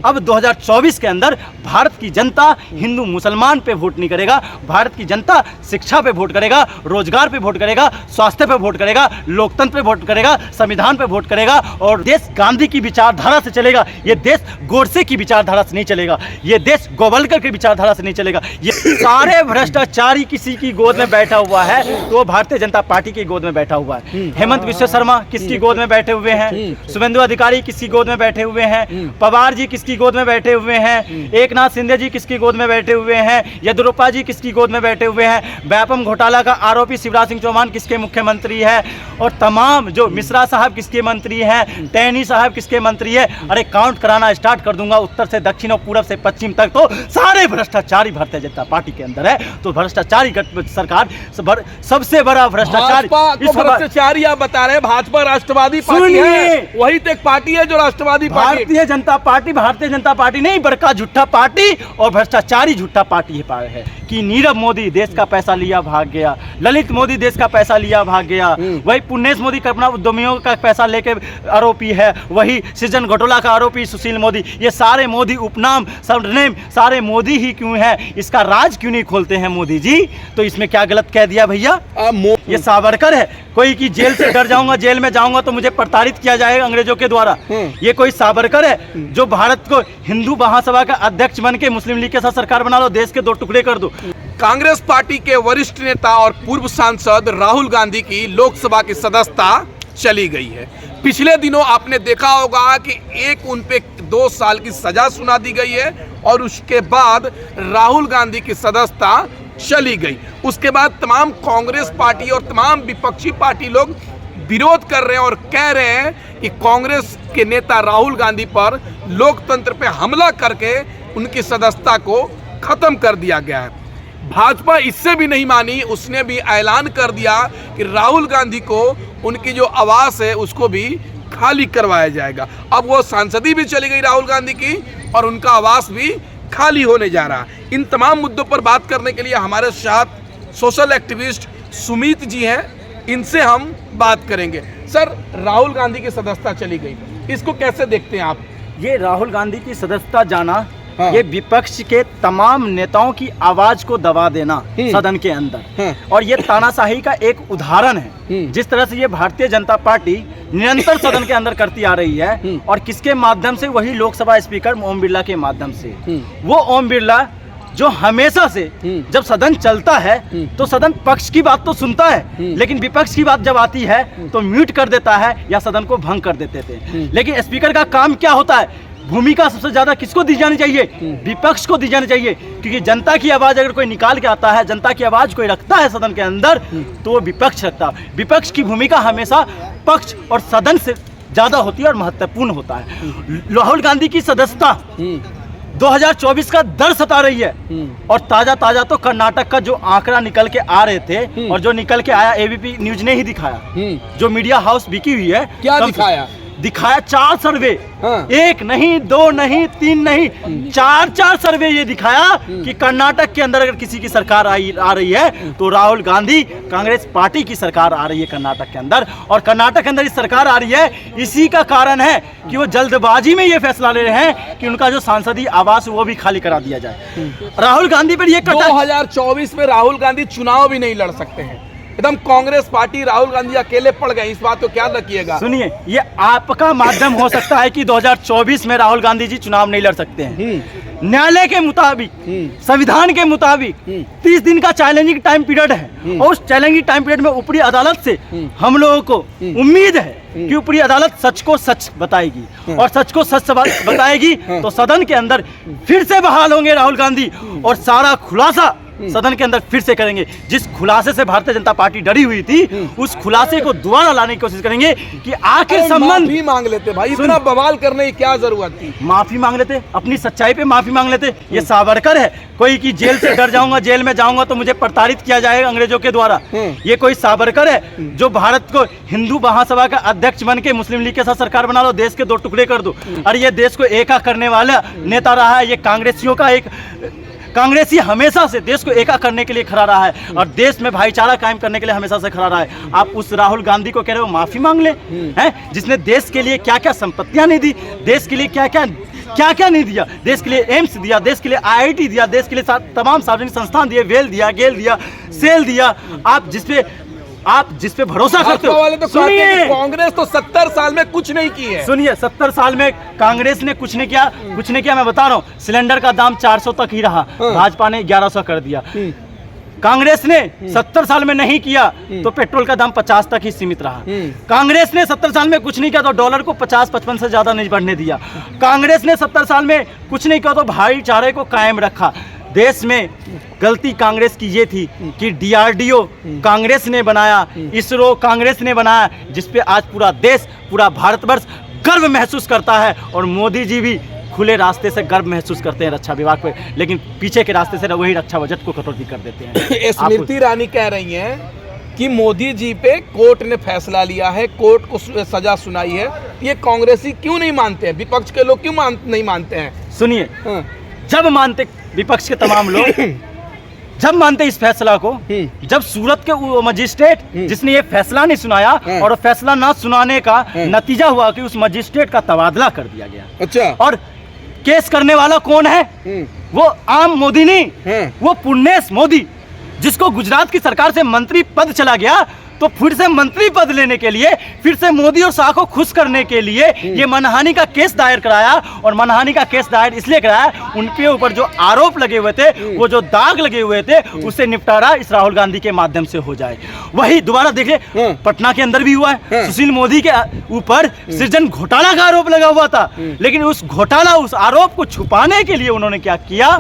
अब 2024 के अंदर भारत की जनता हिंदू मुसलमान पे वोट नहीं करेगा। भारत की जनता शिक्षा पे वोट करेगा, रोजगार पे वोट करेगा, स्वास्थ्य पे वोट करेगा, लोकतंत्र पे वोट करेगा, संविधान पे वोट करेगा। और देश गांधी की विचारधारा से चलेगा। ये देश गोडसे की विचारधारा से नहीं चलेगा। ये देश गोवलकर की विचारधारा से नहीं चलेगा। ये सारे भ्रष्टाचारी किसी की गोद में बैठा हुआ है तो भारतीय जनता पार्टी की गोद में बैठा हुआ है। हेमंत विश्व शर्मा किसकी गोद में बैठे हुए हैं? शुभेंदु अधिकारी किसकी गोद में बैठे हुए हैं? पवार जी किसकी गोद में बैठे हुए हैं? एकनाथ शिंदे जी किसकी गोद में बैठे हुए हैं? येदियुरप्पा जी किसकी गोद में बैठे हुए हैं? व्यापम घोटाला का आरोपी शिवराज सिंह चौहान किसके मुख्यमंत्री है? और तमाम जो मिश्रा साहब किसके मंत्री हैं, टैनी साहब किसके मंत्री है? अरे काउंट कराना स्टार्ट कर दूंगा उत्तर से दक्षिण और पूरब से पश्चिम तक, तो सारे भ्रष्टाचारी भारतीय जनता पार्टी के अंदर है। तो भ्रष्टाचारी सरकार सबसे बड़ा भ्रष्टाचारी आप बता रहे हैं। भाजपा राष्ट्रवादी पार्टी है, वही तो एक पार्टी है जो राष्ट्रवादी पार्टी। भारतीय जनता पार्टी नहीं, बड़का झूठा पार्टी और भ्रष्टाचारी झूठा पार्टी है कि नीरव मोदी देश का पैसा लिया भाग गया, ललित मोदी देश का पैसा लिया भाग गया, वही पुण्येश मोदी कल्पना उद्यमियों का पैसा लेके आरोपी है, वही सृजन घोटाला का आरोपी सुशील मोदी। ये सारे मोदी उपनाम सरनेम सारे मोदी ही क्यों है? इसका राज क्यों नहीं खोलते हैं मोदी जी? तो इसमें क्या गलत कह दिया भैया? ये सावरकर है कोई कि जेल से डर जाऊंगा, जेल में जाऊंगा तो मुझे प्रताड़ित किया जाएगा अंग्रेजों के द्वारा? ये कोई सावरकर है जो भारत को हिंदू महासभा का अध्यक्ष बन के मुस्लिम लीग के साथ सरकार बना लो, देश के दो टुकड़े कर दो? कांग्रेस पार्टी के वरिष्ठ नेता और पूर्व सांसद राहुल गांधी की लोकसभा की सदस्यता चली गई है। पिछले दिनों आपने देखा होगा कि एक उन पे 2 साल की सजा सुना दी गई है और उसके बाद राहुल गांधी की सदस्यता चली गई। उसके बाद तमाम कांग्रेस पार्टी और तमाम विपक्षी पार्टी लोग विरोध कर रहे हैं और कह रहे हैं कि कांग्रेस के नेता राहुल गांधी पर लोकतंत्र पे हमला करके उनकी सदस्यता को खत्म कर दिया गया है। भाजपा इससे भी नहीं मानी, उसने भी ऐलान कर दिया कि राहुल गांधी को उनकी जो आवास है उसको भी खाली करवाया जाएगा। अब वो सांसदी भी चली गई राहुल गांधी की और उनका आवास भी खाली होने जा रहा है। इन तमाम मुद्दों पर बात करने के लिए हमारे साथ सोशल एक्टिविस्ट सुमित जी हैं, इनसे हम बात करेंगे। सर, राहुल गांधी की सदस्यता चली गई, इसको कैसे देखते हैं आप? ये राहुल गांधी की सदस्यता जाना ये विपक्ष के तमाम नेताओं की आवाज को दबा देना सदन के अंदर, और ये तानाशाही का एक उदाहरण है। जिस तरह से ये भारतीय जनता पार्टी निरंतर सदन के अंदर करती आ रही है, और किसके माध्यम से? वही लोकसभा स्पीकर ओम बिरला के माध्यम से। वो ओम बिरला जो हमेशा से जब सदन चलता है तो सदन पक्ष की बात तो सुनता है, लेकिन विपक्ष की बात जब आती है तो म्यूट कर देता है या सदन को भंग कर देते थे। लेकिन स्पीकर का काम क्या होता है? भूमिका सबसे ज्यादा किसको दी जानी चाहिए? विपक्ष को दी जानी चाहिए, क्योंकि जनता की आवाज अगर कोई निकाल के आता है, जनता की आवाज कोई रखता है सदन के अंदर, तो वो विपक्ष रखता है। विपक्ष की भूमिका हमेशा पक्ष और सदन से ज्यादा होती है और महत्वपूर्ण होता है। राहुल गांधी की सदस्यता 2024 का डर सता रही है, और ताजा तो कर्नाटक का जो आंकड़ा निकल के आ रहे थे और जो निकल के आया एबीपी न्यूज ने ही दिखाया, जो मीडिया हाउस बिकी हुई है। क्या दिखाया? 4 सर्वे, एक नहीं, 2 नहीं, 3 नहीं, 4 सर्वे ये दिखाया कि कर्नाटक के अंदर अगर किसी की सरकार आ रही है तो राहुल गांधी कांग्रेस पार्टी की सरकार आ रही है कर्नाटक के अंदर। और कर्नाटक के अंदर इस सरकार आ रही है, इसी का कारण है कि वो जल्दबाजी में ये फैसला ले रहे हैं कि उनका जो सांसदीय आवास वो भी खाली करा दिया जाए। राहुल गांधी पर ये 2024 में राहुल गांधी चुनाव भी नहीं लड़ सकते हैं। एकदम कांग्रेस पार्टी, राहुल गांधी अकेले पड़ गए, इस बात को ख्याल रखिएगा। सुनिए, ये आपका माध्यम हो सकता है कि 2024 में राहुल गांधी जी चुनाव नहीं लड़ सकते हैं। न्यायालय के मुताबिक, संविधान के मुताबिक 30 दिन का चैलेंजिंग टाइम पीरियड है, और उस चैलेंजिंग टाइम पीरियड में ऊपरी अदालत से हम लोगों को उम्मीद है कि ऊपरी अदालत सच को सच बताएगी, और सच को सच बताएगी तो सदन के अंदर फिर से बहाल होंगे राहुल गांधी, और सारा खुलासा सदन के अंदर फिर से करेंगे। जिस खुलासे से भारतीय जनता पार्टी डरी हुई थी, उस खुलासे को दोबारा लाने की कोशिश करेंगे कि आखिर संबंध माफी मांग लेते। भाई, इतना बवाल करने की क्या जरूरत थी? माफी मांग लेते, अपनी सच्चाई पे माफी मांग लेते। ये सावरकर है कोई कि जेल से डर जाऊंगा, जेल में जाऊंगा तो मुझे प्रताड़ित किया जाएगा अंग्रेजों के द्वारा? ये कोई सावरकर है जो भारत को हिंदू महासभा का अध्यक्ष बन के मुस्लिम लीग के साथ सरकार बना लो, देश के 2 टुकड़े कर दो? अरे ये देश को एका करने वाला नेता रहा है। ये कांग्रेसियों का एक कांग्रेसी हमेशा से देश को एका करने के लिए खड़ा रहा है और देश में भाईचारा कायम करने के लिए हमेशा से खड़ा रहा है। आप उस राहुल गांधी को कह रहे हो माफी मांग ले, हैं, जिसने देश के लिए क्या क्या संपत्तियां नहीं दी, देश के लिए क्या क्या क्या क्या नहीं दिया, देश के लिए एम्स दिया, देश के लिए IIT दिया, देश के लिए तमाम सार्वजनिक संस्थान दिए, वेल दिया, गेल दिया, सेल दिया। आप जिस पे भरोसा करते हो, वाले तो कहते हैं कि कांग्रेस तो 70 साल में कुछ नहीं की है। सुनिए, 70 साल में कांग्रेस ने कुछ नहीं किया, मैं बता रहा हूँ। सिलेंडर का दाम 400 तक ही रहा, भाजपा ने 1100 कर दिया। कांग्रेस ने 70 साल में नहीं किया तो पेट्रोल का दाम 50 तक ही सीमित रहा। कांग्रेस ने 70 साल में कुछ नहीं किया तो डॉलर को 50-55 से ज्यादा नहीं बढ़ने दिया। कांग्रेस ने 70 साल में कुछ नहीं किया तो भाईचारे को कायम रखा। देश में गलती कांग्रेस की ये थी कि DRDO कांग्रेस ने बनाया, इसरो कांग्रेस ने बनाया, जिसपे आज पूरा देश, पूरा भारतवर्ष गर्व महसूस करता है। और मोदी जी भी खुले रास्ते से गर्व महसूस करते हैं रक्षा विभाग पे, लेकिन पीछे के रास्ते से वही रक्षा बजट को कटौती कर देते हैं। स्मृति ईरानी कह रही हैं कि मोदी जी पे कोर्ट ने फैसला लिया है, कोर्ट को सजा सुनाई है, ये कांग्रेसी क्यों नहीं मानते हैं, विपक्ष के लोग क्यों नहीं मानते हैं? सुनिए, जब मानते विपक्ष के तमाम लोग जब मानते इस फैसला को, जब सूरत के मजिस्ट्रेट जिसने ये फैसला नहीं सुनाया और फैसला ना सुनाने का नतीजा हुआ कि उस मजिस्ट्रेट का तबादला कर दिया गया। अच्छा। और केस करने वाला कौन है? वो आम मोदी नहीं, वो पुण्यस मोदी, जिसको गुजरात की सरकार से मंत्री पद चला गया, तो फिर से मंत्री पद लेने के लिए, फिर से मोदी और शाह को खुश करने के लिए ये मानहानि का केस दायर कराया। और मानहानि का केस दायर इसलिए कराया, उनके ऊपर जो आरोप लगे हुए थे, वो जो दाग लगे हुए थे, उससे निपटारा इस राहुल गांधी के माध्यम से हो जाए। वही दोबारा देखिए, पटना के अंदर भी हुआ है, सुशील मोदी के ऊपर सृजन घोटाला का आरोप लगा हुआ था, लेकिन उस घोटाला, उस आरोप को छुपाने के लिए उन्होंने क्या किया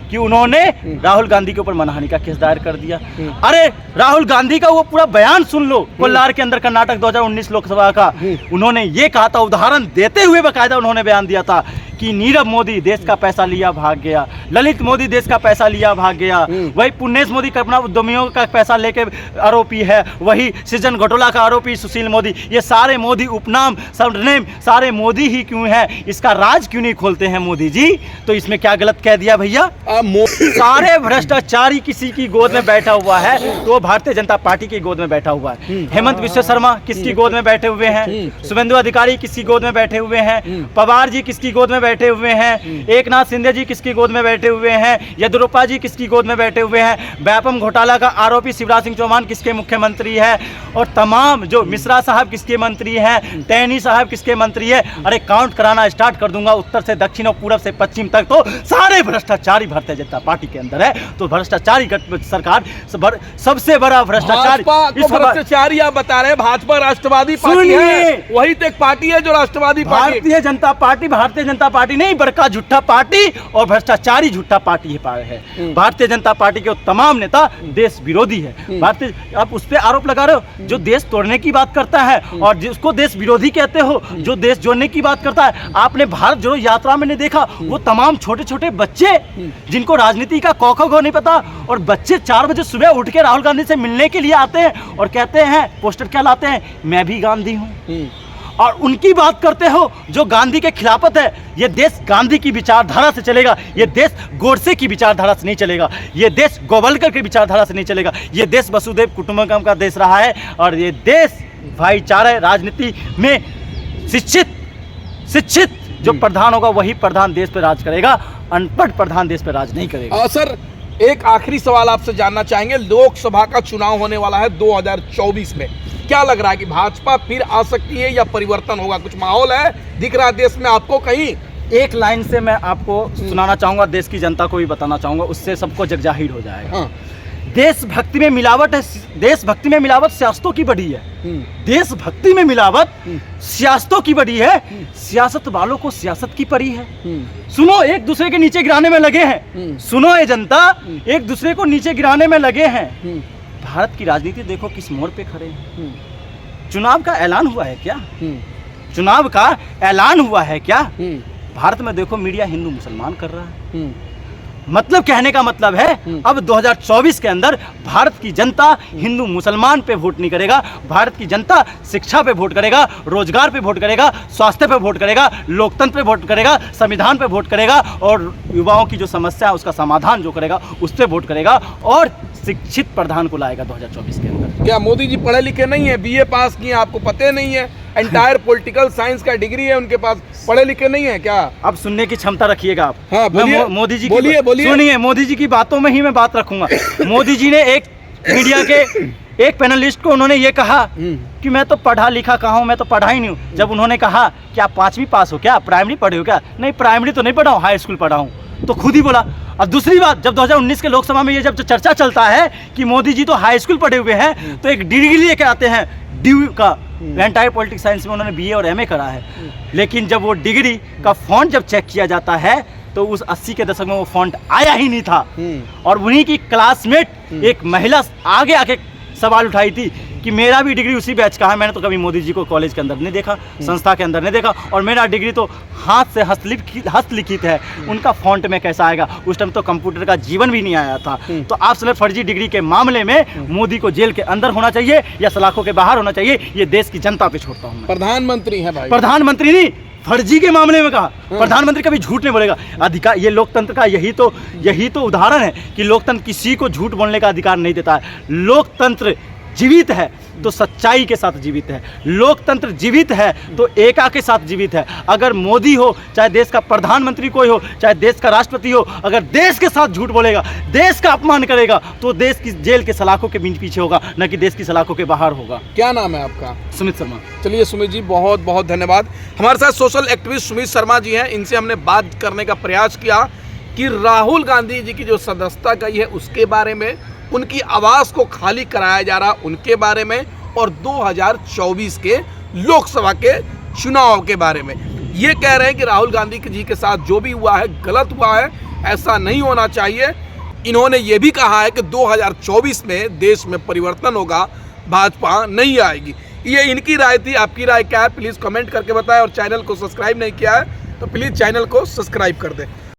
कि उन्होंने राहुल गांधी के ऊपर मानहानि का केस दायर कर दिया। अरे राहुल गांधी का वो पूरा बयान सुन लो, कोल्हार के अंदर कर्नाटक 2019 लोकसभा का। उन्होंने ये कहा था, उदाहरण देते हुए बाकायदा उन्होंने बयान दिया था कि नीरव मोदी देश का पैसा लिया भाग गया, ललित मोदी देश का पैसा लिया भाग गया, वही पुण्यस मोदी कल्पना उद्यमियों का पैसा लेके आरोपी है, वही सृजन घोटाला का आरोपी सुशील मोदी। ये सारे मोदी उपनाम, सरनेम सारे मोदी ही क्यों है? इसका राज क्यों नहीं खोलते हैं मोदी जी? तो इसमें क्या गलत कह दिया भैया? सारे भ्रष्टाचारी किसी की गोद में बैठा हुआ है तो भारतीय जनता पार्टी की गोद में बैठा हुआ है। हेमंत विश्व शर्मा किसकी गोद में बैठे हुए हैं? शुभेंदु अधिकारी किसकी गोद में बैठे हुए हैं? पवार जी किसकी गोद में बैठे हुए हैं? एकनाथ शिंदे जी किसकी गोद में बैठे हुए हैं? येदियुरप्पा जी किसकी गोद में बैठे हुए हैं? व्यापम घोटाला का आरोपी शिवराज सिंह चौहान किसके मुख्यमंत्री है? और तमाम जो मिश्रा साहब किसके मंत्री हैं? टैनी साहब किसके मंत्री है? अरे काउंट कराना स्टार्ट कर दूंगा, उत्तर से दक्षिण और पूरब से पश्चिम तक, तो सारे भ्रष्टाचारी भारतीय जनता पार्टी के अंदर है। तो भ्रष्टाचारी सरकार सबसे बड़ा भ्रष्टाचारी भ्रष्टाचारी आप बता रहे हैं। भाजपा राष्ट्रवादी पार्टी है, वही तो एक पार्टी है जो राष्ट्रवादी पार्टी। भारतीय जनता पार्टी नहीं, बड़का झूठा पार्टी और भ्रष्टाचारी झूठा पार्टी है। भारतीय जनता पार्टी के तमाम नेता देश विरोधी है। भारतीय, आप उस पर आरोप लगा रहे हो जो देश तोड़ने की बात करता है और जिसको देश विरोधी कहते हो, जो देश जोड़ने की बात करता है। आपने भारत जोड़ो यात्रा में नहीं देखा, वो तमाम छोटे छोटे बच्चे जिनको राजनीति का कौ नहीं पता, और बच्चे 4 बजे सुबह उठ के राहुल गांधी से मिलने के लिए आते हैं और कहते हैं, पोस्टर क्या लाते हैं, मैं भी गांधी हूं। और उनकी बात करते हो जो गांधी के खिलाफत है। ये देश गांधी की विचारधारा से चलेगा, ये देश गोडसे की विचारधारा से नहीं चलेगा, ये देश गोवलकर की विचारधारा से नहीं चलेगा। ये देश वसुधैव कुटुंबकम का देश रहा है और ये देश भाईचारा राजनीति में शिक्षित जो प्रधान होगा वही प्रधान देश पर राज करेगा, अनपढ़ प्रधान देश पर राज नहीं करेगा। सर, एक आखिरी सवाल आपसे जानना चाहेंगे। लोकसभा का चुनाव होने वाला है 2024 में, क्या लग रहा है कि भाजपा फिर आ सकती है या परिवर्तन होगा? कुछ माहौल है दिख रहा है देश में आपको? कहीं एक लाइन से मैं आपको सुनाना चाहूंगा, देश की जनता को भी बताना चाहूंगा, उससे सबको जगजाहिर हो जाएगा। देशभक्ति में मिलावट है, देशभक्ति में मिलावट सियासतों की बड़ी है। देशभक्ति में मिलावट सियासतों की बड़ी है, सियासत वालों को सियासत की पड़ी है। सुनो, एक दूसरे के नीचे गिराने में लगे हैं। सुनो ये जनता, एक दूसरे को नीचे गिराने में लगे हैं। भारत की राजनीति देखो किस मोड़ पे खड़े हैं। चुनाव का ऐलान हुआ है क्या? चुनाव का ऐलान हुआ है क्या? भारत में देखो मीडिया हिंदू मुसलमान कर रहा है। मतलब कहने का मतलब है अब 2024 के अंदर भारत की जनता हिंदू मुसलमान पे वोट नहीं करेगा। भारत की जनता शिक्षा पे वोट करेगा, रोजगार पे वोट करेगा, स्वास्थ्य पे वोट करेगा, लोकतंत्र पे वोट करेगा, संविधान पे वोट करेगा और युवाओं की जो समस्या है उसका समाधान जो करेगा उस पे वोट करेगा और शिक्षित प्रधान को लाएगा 2024 के अंदर। क्या मोदी जी पढ़े लिखे नहीं है, BA पास किए, आपको पता नहीं है? एंटायर पॉलिटिकल साइंस का डिग्री है उनके पास, पढ़े लिखे नहीं है क्या? अब सुनने की क्षमता रखिएगा आप। हाँ, बोलिए, मोदी जी बोलिए, बोलिए। सुनिए, मोदी जी की बातों में ही मैं बात रखूंगा। मोदी जी ने एक मीडिया के एक पैनलिस्ट को उन्होंने ये कहा कि मैं तो पढ़ा लिखा कहाँ हूँ, मैं तो पढ़ा ही नहीं हूँ। जब उन्होंने कहा कि आप 5वीं पास हो क्या, प्राइमरी पढ़े हो क्या? नहीं, प्राइमरी तो नहीं पढ़ा हूँ, हाई स्कूल पढ़ा हूँ। तो खुद ही बोला। और दूसरी बात, जब 2019 के लोकसभा में ये जब चर्चा चलता है कि मोदी जी तो हाई स्कूल पढ़े हुए हैं, तो एक डिग्री लेके आते हैं ड्यू का, एंटायर पॉलिटिक्स साइंस में उन्होंने BA और MA करा है। लेकिन जब वो डिग्री का फॉन्ट जब चेक किया जाता है तो उस 80 के दशक में वो फॉन्ट आया ही नहीं था। और उन्हीं की क्लासमेट एक महिला आगे आके सवाल उठाई थी कि मेरा भी डिग्री उसी बैच का है, मैंने तो कभी मोदी जी को कॉलेज के अंदर नहीं देखा, संस्था के अंदर नहीं देखा, और मेरा डिग्री तो हाथ से हस्तलिखित है, उनका फॉन्ट में कैसा आएगा? उस टाइम तो कंप्यूटर का जीवन भी नहीं आया था। तो आप सलाह फर्जी डिग्री के मामले में मोदी को जेल के अंदर होना चाहिए या सलाखों के बाहर होना चाहिए, ये देश की जनता पे छोड़ता हूँ। प्रधानमंत्री है भाई, प्रधानमंत्री नहीं, फर्जी के मामले में कहा। प्रधानमंत्री कभी झूठ नहीं बोलेगा। अधिकार, ये लोकतंत्र का यही तो उदाहरण है कि लोकतंत्र किसी को झूठ बोलने का अधिकार नहीं देता है। लोकतंत्र जीवित है तो सच्चाई के साथ जीवित है, लोकतंत्र जीवित है तो एकता के साथ जीवित है। अगर मोदी हो, चाहे देश का प्रधानमंत्री कोई हो, चाहे देश का राष्ट्रपति हो, अगर देश के साथ झूठ बोलेगा, देश का अपमान करेगा, तो देश की जेल के सलाखों के पीछे होगा, न कि देश की सलाखों के बाहर होगा। क्या नाम है आपका? सुमित शर्मा। चलिए सुमित जी, बहुत बहुत धन्यवाद। हमारे साथ सोशल एक्टिविस्ट सुमित शर्मा जी हैं, इनसे हमने बात करने का प्रयास किया कि राहुल गांधी जी की जो सदस्यता गई है उसके बारे में, उनकी आवाज़ को खाली कराया जा रहा उनके बारे में, और 2024 के लोकसभा के चुनाव के बारे में। ये कह रहे हैं कि राहुल गांधी जी के साथ जो भी हुआ है गलत हुआ है, ऐसा नहीं होना चाहिए। इन्होंने ये भी कहा है कि 2024 में देश में परिवर्तन होगा, भाजपा नहीं आएगी। ये इनकी राय थी। आपकी राय क्या है प्लीज़ कमेंट करके बताएं, और चैनल को सब्सक्राइब नहीं किया है तो प्लीज़ चैनल को सब्सक्राइब कर दें।